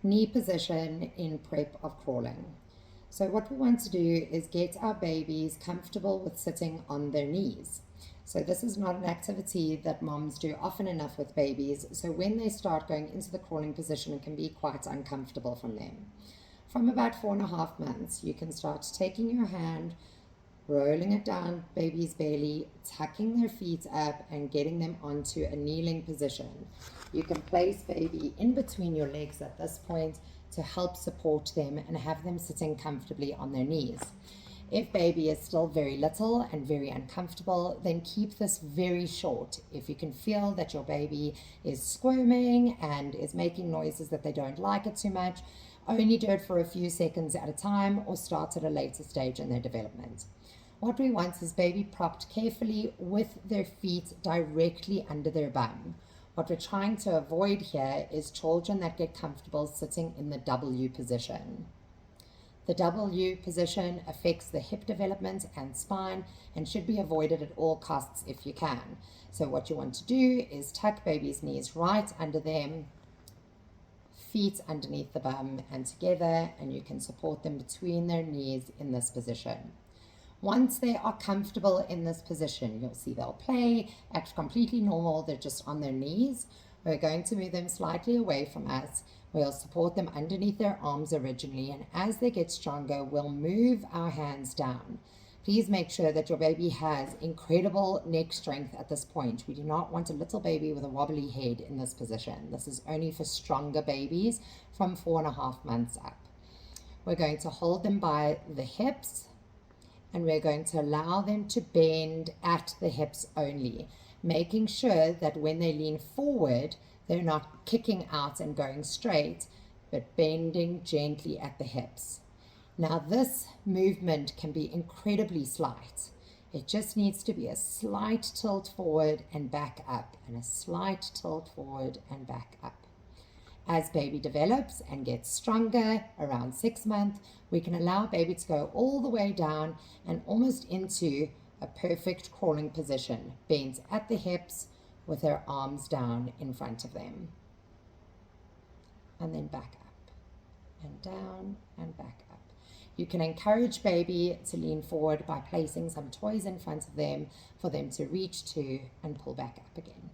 knee position in prep of crawling. So what we want to do is get our babies comfortable with sitting on their knees. So this is not an activity that moms do often enough with babies, so when they start going into the crawling position, it can be quite uncomfortable from them. From about 4.5 months, you can start taking your hand, rolling it down baby's belly, tucking their feet up and getting them onto a kneeling position. You can place baby in between your legs at this point to help support them and have them sitting comfortably on their knees. If baby is still very little and very uncomfortable, then keep this very short. If you can feel that your baby is squirming and is making noises that they don't like it too much, only do it for a few seconds at a time or start at a later stage in their development. What we want is baby propped carefully with their feet directly under their bum. What we're trying to avoid here is children that get comfortable sitting in the W position. The W position affects the hip development and spine and should be avoided at all costs if you can. So what you want to do is tuck baby's knees right under them, feet underneath the bum and together, and you can support them between their knees in this position. Once they are comfortable in this position, you'll see they'll play, act completely normal, they're just on their knees. We're going to move them slightly away from us. We'll support them underneath their arms originally, and as they get stronger, we'll move our hands down. Please make sure that your baby has incredible neck strength at this point. We do not want a little baby with a wobbly head in this position. This is only for stronger babies from 4.5 months up. We're going to hold them by the hips, and we're going to allow them to bend at the hips only, making sure that when they lean forward, they're not kicking out and going straight, but bending gently at the hips. Now this movement can be incredibly slight. It just needs to be a slight tilt forward and back up, and a slight tilt forward and back up. As baby develops and gets stronger, around 6 months, we can allow baby to go all the way down and almost into a perfect crawling position, bent at the hips with their arms down in front of them. And then back up and down and back up. You can encourage baby to lean forward by placing some toys in front of them for them to reach to and pull back up again.